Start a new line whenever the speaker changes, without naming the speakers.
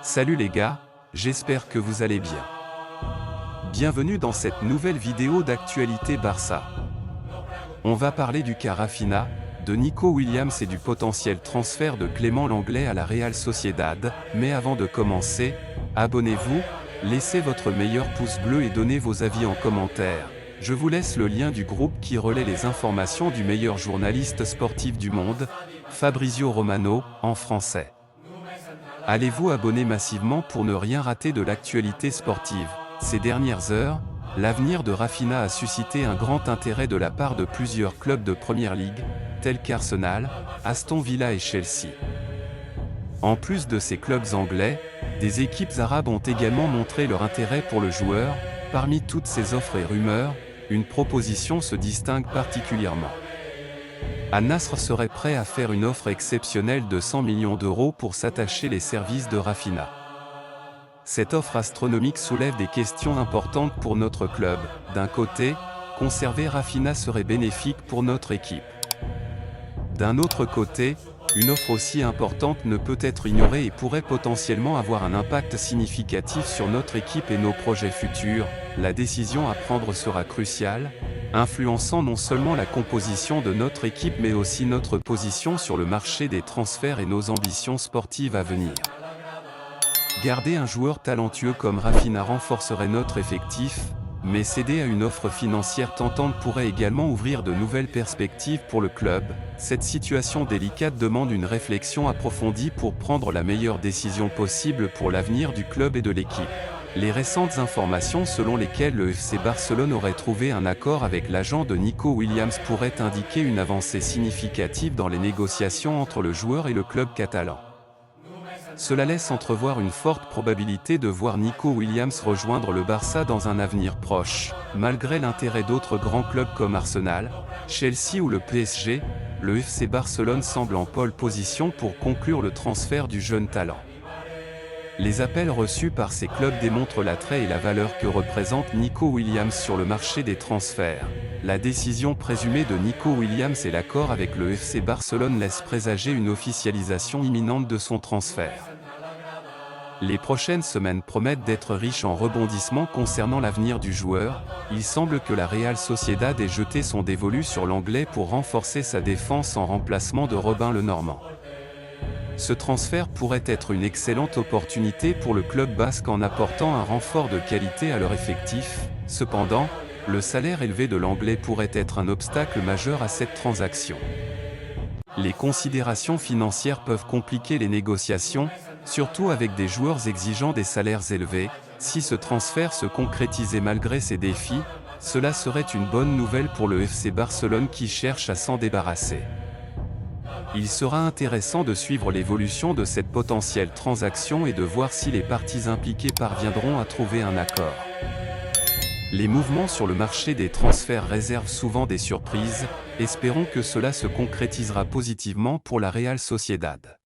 Salut les gars, j'espère que vous allez bien. Bienvenue dans cette nouvelle vidéo d'actualité Barça. On va parler du cas Raphinha, de Nico Williams et du potentiel transfert de Clément Lenglet à la Real Sociedad, mais avant de commencer, abonnez-vous, laissez votre meilleur pouce bleu et donnez vos avis en commentaire. Je vous laisse le lien du groupe qui relaie les informations du meilleur journaliste sportif du monde, Fabrizio Romano, en français. Allez-vous abonner massivement pour ne rien rater de l'actualité sportive. Ces dernières heures, l'avenir de Raphinha a suscité un grand intérêt de la part de plusieurs clubs de Première Ligue, tels qu'Arsenal, Aston Villa et Chelsea. En plus de ces clubs anglais, des équipes arabes ont également montré leur intérêt pour le joueur. Parmi toutes ces offres et rumeurs, une proposition se distingue particulièrement. Al-Nasr serait prêt à faire une offre exceptionnelle de 100 millions d'euros pour s'attacher les services de Raphinha. Cette offre astronomique soulève des questions importantes pour notre club. D'un côté, conserver Raphinha serait bénéfique pour notre équipe. D'un autre côté, une offre aussi importante ne peut être ignorée et pourrait potentiellement avoir un impact significatif sur notre équipe et nos projets futurs. La décision à prendre sera cruciale, influençant non seulement la composition de notre équipe mais aussi notre position sur le marché des transferts et nos ambitions sportives à venir. Garder un joueur talentueux comme Raphinha renforcerait notre effectif, mais céder à une offre financière tentante pourrait également ouvrir de nouvelles perspectives pour le club. Cette situation délicate demande une réflexion approfondie pour prendre la meilleure décision possible pour l'avenir du club et de l'équipe. Les récentes informations selon lesquelles le FC Barcelone aurait trouvé un accord avec l'agent de Nico Williams pourraient indiquer une avancée significative dans les négociations entre le joueur et le club catalan. Cela laisse entrevoir une forte probabilité de voir Nico Williams rejoindre le Barça dans un avenir proche. Malgré l'intérêt d'autres grands clubs comme Arsenal, Chelsea ou le PSG, le FC Barcelone semble en pole position pour conclure le transfert du jeune talent. Les appels reçus par ces clubs démontrent l'attrait et la valeur que représente Nico Williams sur le marché des transferts. La décision présumée de Nico Williams et l'accord avec le FC Barcelone laissent présager une officialisation imminente de son transfert. Les prochaines semaines promettent d'être riches en rebondissements concernant l'avenir du joueur. Il semble que la Real Sociedad ait jeté son dévolu sur l'anglais pour renforcer sa défense en remplacement de Robin le Normand. Ce transfert pourrait être une excellente opportunité pour le club basque en apportant un renfort de qualité à leur effectif. Cependant, le salaire élevé de l'anglais pourrait être un obstacle majeur à cette transaction. Les considérations financières peuvent compliquer les négociations, surtout avec des joueurs exigeant des salaires élevés. Si ce transfert se concrétisait malgré ces défis, cela serait une bonne nouvelle pour le FC Barcelone qui cherche à s'en débarrasser. Il sera intéressant de suivre l'évolution de cette potentielle transaction et de voir si les parties impliquées parviendront à trouver un accord. Les mouvements sur le marché des transferts réservent souvent des surprises, espérons que cela se concrétisera positivement pour la Real Sociedad.